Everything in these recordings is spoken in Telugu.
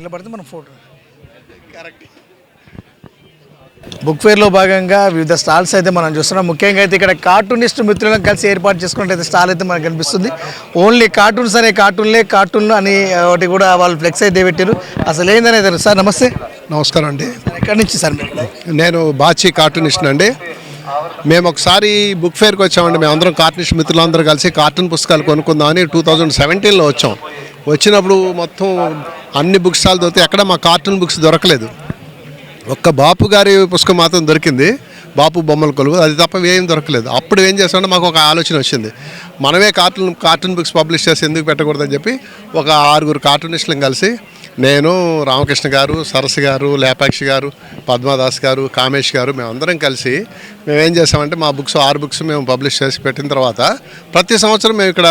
నిలబడితే మనం ఫోటో కరెక్ట్. బుక్ ఫేర్లో భాగంగా వివిధ స్టాల్స్ అయితే మనం చూస్తున్నాం. ముఖ్యంగా అయితే ఇక్కడ కార్టూనిస్ట్ మిత్రులను కలిసి ఏర్పాటు చేసుకున్నట్టు స్టాల్ అయితే మనకు కనిపిస్తుంది. ఓన్లీ కార్టూన్స్ అనే కార్టూన్లు అని ఒకటి కూడా వాళ్ళు ఫ్లెక్స్ అయితే పెట్టారు. అసలు ఏందనే తెలుసు సార్. నమస్తే. నమస్కారం అండి. ఎక్కడి నుంచి సార్ మీరు? నేను బాచి కార్టూనిస్ట్ అండి. మేము ఒకసారి బుక్ ఫేర్కి వచ్చామండి. మేమందరం కార్టూనిస్ట్ మిత్రులందరూ కలిసి కార్టూన్ పుస్తకాలు కొనుక్కుందామని 2017లో వచ్చాం. వచ్చినప్పుడు మొత్తం అన్ని బుక్ స్టాల్ దొరికితే ఎక్కడ మా కార్టూన్ బుక్స్ దొరకలేదు. ఒక్క బాపు గారి పుస్తకం మాత్రం దొరికింది, బాపు బొమ్మల కొలువు, అది తప్ప ఏం దొరకలేదు. అప్పుడు ఏం చేస్తామంటే మాకు ఒక ఆలోచన వచ్చింది, మనమే కార్టూన్ బుక్స్ పబ్లిష్ చేసి ఎందుకు పెట్టకూడదని చెప్పి ఒక 6 కార్టూనిస్టులను కలిసి నేను, రామకృష్ణ గారు, సరస్సు గారు, లేపాక్షి గారు, పద్మదాస్ గారు, కామేష్ గారు మేమందరం కలిసి మేమేం చేసామంటే మా బుక్స్ 6 బుక్స్ మేము పబ్లిష్ చేసి పెట్టిన తర్వాత ప్రతి సంవత్సరం మేము ఇక్కడ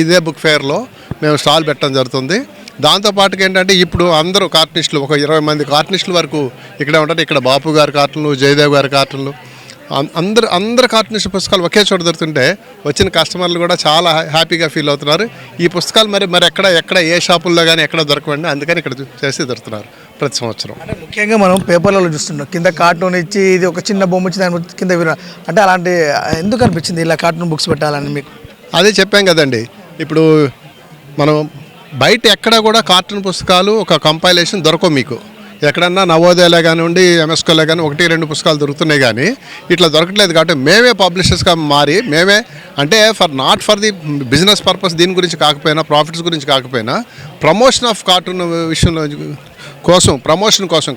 ఇదే బుక్ ఫేర్లో మేము స్టాల్ పెట్టడం జరుగుతుంది. దాంతోపాటుగా ఏంటంటే ఇప్పుడు అందరూ కార్టూనిస్టులు ఒక 20 మంది కార్టూనిస్టుల వరకు ఇక్కడే ఉంటారు. ఇక్కడ బాపు గారి కార్టూన్లు, జయదేవ్ గారి కార్టూన్లు, అందరు కార్టూనిస్ట్ పుస్తకాలు ఒకే చోట దొరుకుతుంటే వచ్చిన కస్టమర్లు కూడా చాలా హ్యాపీగా ఫీల్ అవుతున్నారు. ఈ పుస్తకాలు మరి ఎక్కడ ఏ షాపుల్లో కానీ ఎక్కడ దొరకవండి, అందుకని ఇక్కడ చేసి దొరుకుతున్నారు ప్రతి సంవత్సరం. అంటే ముఖ్యంగా మనం పేపర్లలో చూస్తున్నాం, కింద కార్టూన్ ఇచ్చి ఇది ఒక చిన్న బొమ్మ ఇచ్చి దాని కింద అంటే అలాంటి ఎందుకు అనిపించింది ఇలా కార్టూన్ బుక్స్ పెట్టాలని మీకు? అదే చెప్పాం కదండి, ఇప్పుడు మనం బయట ఎక్కడ కూడా కార్టూన్ పుస్తకాలు ఒక కంపైలేషన్ దొరకవు. మీకు ఎక్కడన్నా నవోదయలో కానివ్వండి, ఎంఎస్కోలో కానీ 1-2 పుస్తకాలు దొరుకుతున్నాయి, కానీ ఇట్లా దొరకట్లేదు. కాబట్టి మేమే పబ్లిషర్స్గా మారి మేమే అంటే not for the business purpose, దీని గురించి కాకపోయినా, ప్రాఫిట్స్ గురించి కాకపోయినా, ప్రమోషన్ ఆఫ్ కార్టూన్ విషయంలో కోసం,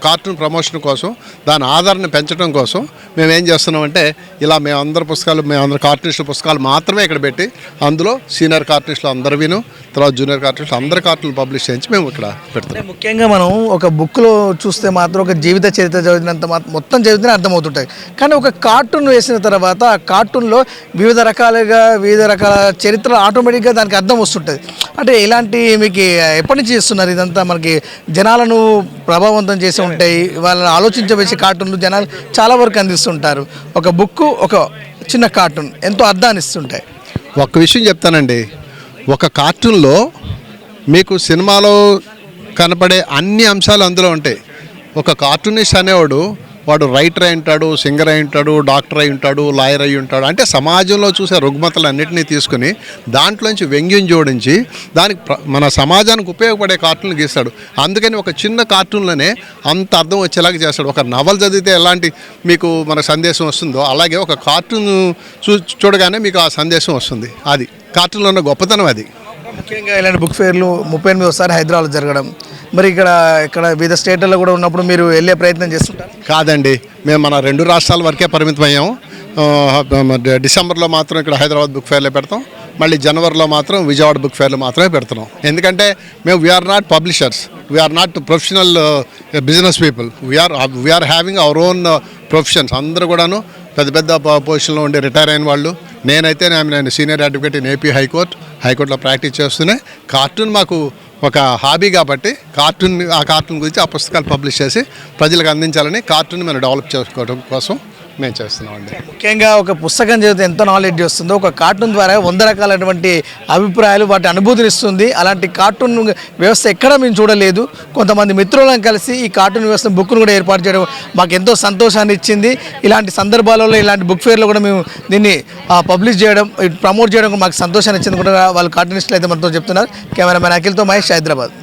కార్టూన్ ప్రమోషన్ కోసం, దాని ఆధారాన్ని పెంచడం కోసం మేము ఏం చేస్తున్నామంటే ఇలా మేమందరం కార్టూనిస్టుల పుస్తకాలు మాత్రమే ఇక్కడ పెట్టి అందులో సీనియర్ కార్టూనిస్టులు అందరివిను, తర్వాత జూనియర్ కార్టూనిస్టులు అందరి కార్టూన్లు పబ్లిష్ చేయించి మేము ఇక్కడ పెడతాం. ముఖ్యంగా మనం ఒక బుక్లో చూస్తే మాత్రం ఒక జీవిత చరిత్ర చదివినంత మొత్తం చదివితేనే అర్థమవుతుంటాయి, కానీ ఒక కార్టూన్ వేసిన తర్వాత ఆ కార్టూన్లో వివిధ రకాల చరిత్రలు ఆటోమేటిక్గా దానికి అర్థం వస్తుంటుంది. అంటే ఇలాంటి మీకు ఎప్పటి నుంచి చేస్తున్నారు ఇదంతా? మనకి జనాలను ప్రభావవంతం చేసి ఉంటాయి, వాళ్ళని ఆలోచించవేసే కార్టూన్లు జనాలు చాలా వరకు అందిస్తుంటారు. ఒక బుక్, ఒక చిన్న కార్టూన్ ఎంతో అర్థాన్ని ఇస్తుంటాయి. ఒక్క విషయం చెప్తానండి, ఒక కార్టూన్లో మీకు సినిమాలో కనపడే అన్ని అంశాలు అందులో ఉంటాయి. ఒక కార్టూనిస్ట్ అనేవాడు వాడు రైటర్ అయి ఉంటాడు, సింగర్ అయి ఉంటాడు, డాక్టర్ అయి ఉంటాడు, లాయర్ అయి ఉంటాడు. అంటే సమాజంలో చూసే రుగ్మతలన్నింటినీ తీసుకుని దాంట్లోంచి వ్యంగ్యం జోడించి దానికి మన సమాజానికి ఉపయోగపడే కార్టూన్లు గీస్తాడు. అందుకని ఒక చిన్న కార్టూన్లోనే అంత అర్థం వచ్చేలాగా చేస్తాడు. ఒక నవల్ చదివితే ఎలాంటి మీకు మన సందేశం వస్తుందో అలాగే ఒక కార్టూన్ చూడగానే మీకు ఆ సందేశం వస్తుంది. అది కార్టూన్లో ఉన్న గొప్పతనం. అది ముఖ్యంగా ఇలాంటి బుక్ ఫేర్లు 38వ జరగడం జరగడం మరి ఇక్కడ వివిధ స్టేట్లలో కూడా ఉన్నప్పుడు మీరు వెళ్ళే ప్రయత్నం చేస్తుంటారు? కాదండి, మేము మన 2 రాష్ట్రాల వరకే పరిమితం అయ్యాము. డిసెంబర్లో మాత్రం ఇక్కడ హైదరాబాద్ బుక్ ఫేర్లో పెడతాం, మళ్ళీ జనవరిలో మాత్రం విజయవాడ బుక్ ఫేర్లో మాత్రమే పెడుతున్నాం. ఎందుకంటే మేము we're not publishers, we're not professional business people, we're having our own professions. అందరూ కూడాను పెద్ద పొజిషన్లో ఉండి రిటైర్ అయిన వాళ్ళు. నేను సీనియర్ అడ్వకేట్ ఇన్ ఏపీ హైకోర్టులో ప్రాక్టీస్ చేస్తూనే కార్టూన్ మాకు ఒక హాబీ కాబట్టి ఆ కార్టూన్ గురించి ఆ పుస్తకాలు పబ్లిష్ చేసి ప్రజలకు అందించాలని కార్టూన్ మనం డెవలప్ చేసుకోవడం కోసం మేము చేస్తున్నామండి. ముఖ్యంగా ఒక పుస్తకం చదివితే ఎంత నాలెడ్జ్ వస్తుందో ఒక కార్టూన్ ద్వారా 100 రకాలైనటువంటి అభిప్రాయాలు, వాటి అనుభూతిని ఇస్తుంది. అలాంటి కార్టూన్ వ్యవస్థ ఎక్కడ మేము చూడలేదు. కొంతమంది మిత్రులను కలిసి ఈ కార్టూన్ వ్యవస్థ బుక్ను కూడా ఏర్పాటు చేయడం మాకు ఎంతో సంతోషాన్ని ఇచ్చింది. ఇలాంటి సందర్భాలలో ఇలాంటి బుక్ ఫేర్లో కూడా మేము దీన్ని పబ్లిష్ చేయడం, ప్రమోట్ చేయడం మాకు సంతోషాన్ని ఇచ్చింది కూడా వాళ్ళు కార్టూనిస్టులు అయితే మనతో చెప్తున్నారు. కెమెరామెన్ అఖిల్తో మహేష్, హైదరాబాద్.